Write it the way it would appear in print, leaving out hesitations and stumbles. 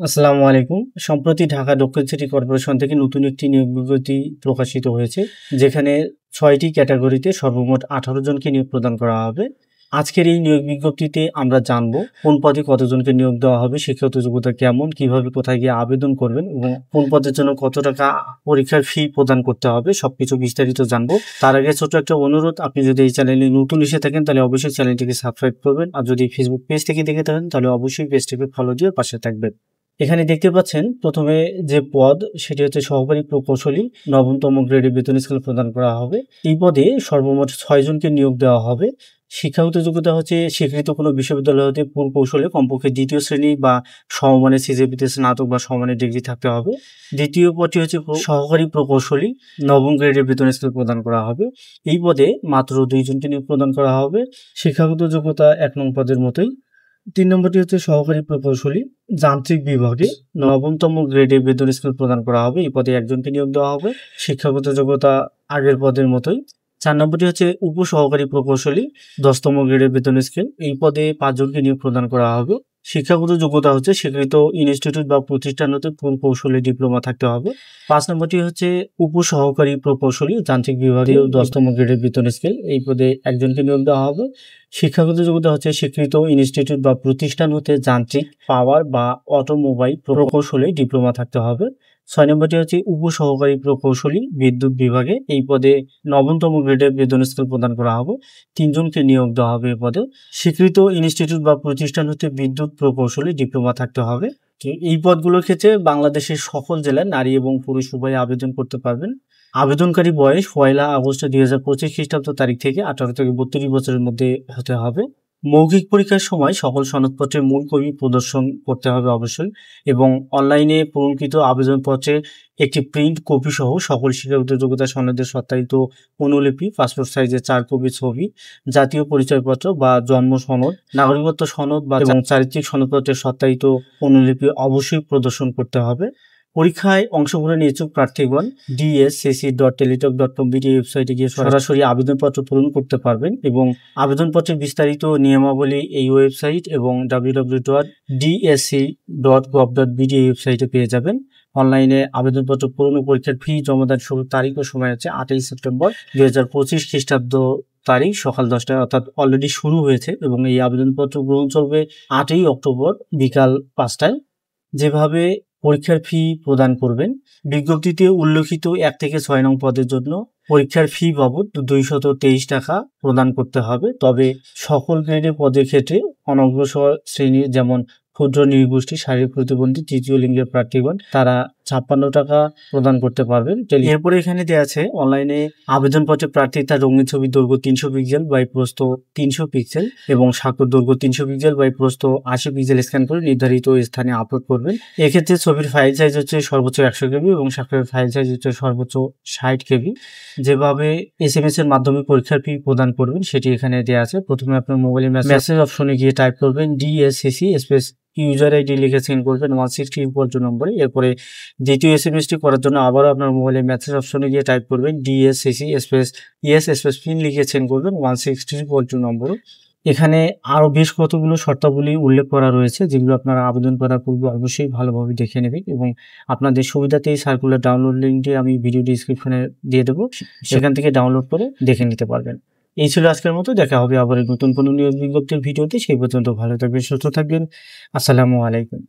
আসসালামু আলাইকুম। সম্প্রতি ঢাকা দক্ষিণ সিটি কর্পোরেশন থেকে নতুন একটি নিয়োগ বিজ্ঞপ্তি প্রকাশিত হয়েছে, যেখানে ৬টি ক্যাটাগরিতে সর্বমোট ১৮ জনকে নিয়োগ প্রদান করা হবে। আজকের এই নিয়োগ বিজ্ঞপ্তিতে আমরা জানব কোন পদে কতজনকে নিয়োগ দেওয়া হবে, শিক্ষাগত যোগ্যতা কেমন, কিভাবে কোথায় গিয়ে আবেদন করবেন এবং কোন পদের জন্য কত টাকা পরীক্ষার ফি প্রদান করতে হবে, সবকিছু বিস্তারিত জানবো। তার আগে ছোট একটা অনুরোধ, আপনি যদি এই চ্যানেলে নতুন এসে থাকেন তাহলে অবশ্যই চ্যানেলটিকে সাবস্ক্রাইব করবেন, আর যদি ফেসবুক পেজ থেকে দেখে থাকেন তাহলে অবশ্যই পেজটিকে ফলো দিয়ে পাশে থাকবেন। এখানে দেখতে পাচ্ছেন প্রথমে যে পদ সেটি হচ্ছে সহকারী প্রকৌশলী, ৯ম গ্রেডে বেতন স্কেল প্রদান করা হবে। এই পদে সর্বমোট ৬ জনকে নিয়োগ দেওয়া হবে। শিক্ষাগত যোগ্যতা হচ্ছে স্বীকৃত কোনো বিশ্ববিদ্যালয় হতে প্রকৌশলে কমপক্ষে ২য় শ্রেণী বা সমমানের সিজিপিএতে স্নাতক বা সমমানের ডিগ্রি থাকতে হবে। দ্বিতীয় পদটি হচ্ছে সহকারী প্রকৌশলী, ৯ম গ্রেডের বেতন স্কেল প্রদান করা হবে। এই পদে মাত্র ২ জনকে নিয়োগ প্রদান করা হবে। শিক্ষাগত যোগ্যতা ১ নং পদের মতোই। ৩ নম্বরটি হচ্ছে সহকারী প্রকৌশলী, যান্ত্রিক বিভাগে, ৯তম গ্রেডে বেতন স্কেল প্রদান করা হবে। এই পদে ১ জনকে নিয়োগ দেওয়া হবে। শিক্ষাগত যোগ্যতা আগের পদের মতোই। ৪ নম্বরটি হচ্ছে উপসহকারী প্রকৌশলী, ১০তম গ্রেডের বেতন স্কেল। এই পদে ৫ জনকে নিয়োগ প্রদান করা হবে। শিক্ষাগত যোগ্যতা হচ্ছে স্বীকৃত ইনস্টিটিউট বা প্রতিষ্ঠান হতে প্রকৌশলী ডিপ্লোমা থাকতে হবে। ৫ নম্বরটি হচ্ছে উপসহকারী প্রকৌশলী, যান্ত্রিক বিভাগে, ১০তম গ্রেডের বেতন স্কেল। এই পদে ১ জনকে নিয়োগ দেওয়া হবে। শিক্ষাগত যোগ্যতা হচ্ছে স্বীকৃত ইনস্টিটিউট বা প্রতিষ্ঠান হতে যান্ত্রিক, পাওয়ার বা অটোমোবাইল প্রকৌশলী ডিপ্লোমা থাকতে হবে। ৬ নম্বরটি হচ্ছে উপসহকারী প্রকৌশলী, বিদ্যুৎ বিভাগে। এই পদে ৯তম গ্রেডের বেতন স্কেল প্রদান করা হবে। ৩ জনকে নিয়োগ দেওয়া হবে এই পদে। স্বীকৃত ইনস্টিটিউট বা প্রতিষ্ঠান হতে বিদ্যুৎ প্রকৌশলী ডিপ্লোমা থাকতে হবে। এই পদগুলোর ক্ষেত্রে বাংলাদেশের সকল জেলার নারী এবং পুরুষ উভয়ে আবেদন করতে পারবেন। আবেদনকারী বয়স ১ আগস্ট ২০২৫ খ্রিস্টাব্দ তারিখ থেকে ১৮ থেকে ৩২ বছরের মধ্যে হতে হবে। মৌখিক পরীক্ষার সময় সকল সনদপত্রের মূল কপি প্রদর্শন করতে হবে অবশ্যই, এবং অনলাইনে পূরণকৃত আবেদনপত্রের একটি প্রিন্ট কপি সহ সকল শিক্ষাগত যোগ্যতা সনদের সত্যায়িত অনুলিপি, পাসপোর্ট সাইজের ৪ কপি ছবি, জাতীয় পরিচয়পত্র বা জন্ম সনদ, নাগরিকত্ব সনদ বা চারিত্রিক সনদপত্রের সত্যায়িত অনুলিপি অবশ্যই প্রদর্শন করতে হবে। পরীক্ষায় অংশগ্রহণের ইচ্ছুক প্রার্থীগণ dscc.teletalk.com ওয়েবসাইটে গিয়ে সরাসরি আবেদনপত্র পূরণ করতে পারবেন, এবং আবেদনপত্রের বিস্তারিত নিয়মাবলী এই ওয়েবসাইট এবং www.dsc.gov.bd ওয়েবসাইটে পেয়ে যাবেন। অনলাইনে আবেদনপত্র পূরণ ও পরীক্ষার ফি জমাদান শুরুর তারিখ ও সময় হচ্ছে ৮ই সেপ্টেম্বর ২০২৫ খ্রিস্টাব্দ তারিখ সকাল ১০টায়, অর্থাৎ অলরেডি শুরু হয়েছে, এবং এই আবেদনপত্র গ্রহণ চলবে ৮ই অক্টোবর বিকাল ৫টায়। যেভাবে পরীক্ষার ফি প্রদান করবেন, বিজ্ঞপ্তিতে উল্লেখিত ১ থেকে ৬ নং পদের জন্য পরীক্ষার ফি বাবদ ২২৩ টাকা প্রদান করতে হবে। তবে সকল গ্রেডের পদের ক্ষেত্রে অনগ্রসর শ্রেণীর, যেমন ক্ষুদ্র নৃগোষ্ঠী, শারীরিক প্রতিবন্ধী, তৃতীয় লিঙ্গের প্রার্থীগণ, তারা ৫৬ টাকা প্রদান করতে পারবেন। এরপরে এখানে দেওয়া আছে অনলাইনে আবেদনপত্রে প্রার্থী তার রঙিন ছবির দৈর্ঘ্য ৩০০ পিক্সেল বাই প্রস্থ ৩০০ পিক্সেল এবং স্বাক্ষর দৈর্ঘ্য ৩০০ পিক্সেল বাই প্রস্থ ৮০ পিক্সেল স্ক্যান করে নির্ধারিত স্থানে আপলোড করবেন। এক্ষেত্রে ছবির ফাইল সাইজ হচ্ছে সর্বোচ্চ ১০০ কেবি এবং স্বাক্ষরের ফাইল সাইজ হচ্ছে সর্বোচ্চ ৬০ কেবি। যেভাবে SMS এর মাধ্যমে পরীক্ষার ফি প্রদান করবেন সেটি এখানে দেওয়া আছে। প্রথমে আপনার মোবাইলের মেসেজ অপশনে গিয়ে টাইপ করবেন DSCC স্পেস ইউজার আইডি লিখে সেন্ড করবেন 160 নম্বরে। এরপরে দ্বিতীয় SMS-টি করার জন্য আবারও আপনার মোবাইলের মেসেজ অপশনে গিয়ে টাইপ করবেন DSCC space yes space pin লিখে সেন্ড করবেন 160 নম্বরে। এখানে আরও বেশ কতগুলো শর্তাবলী উল্লেখ করা রয়েছে, যেগুলো আপনারা আবেদন করার পূর্বে অবশ্যই ভালোভাবে দেখে নেবেন, এবং আপনাদের সুবিধাতেই সার্কুলার ডাউনলোড লিঙ্কটি আমি ভিডিও ডিসক্রিপশনে দিয়ে দেবো, সেখান থেকে ডাউনলোড করে দেখে নিতে পারবেন। এই ছিল আজকের মতো। দেখা হবে আবার নতুন কোনো নিয়োগ বিজ্ঞপ্তির ভিডিওতে। সেই পর্যন্ত ভালো থাকবেন, সুস্থ থাকবেন। আসসালামু আলাইকুম।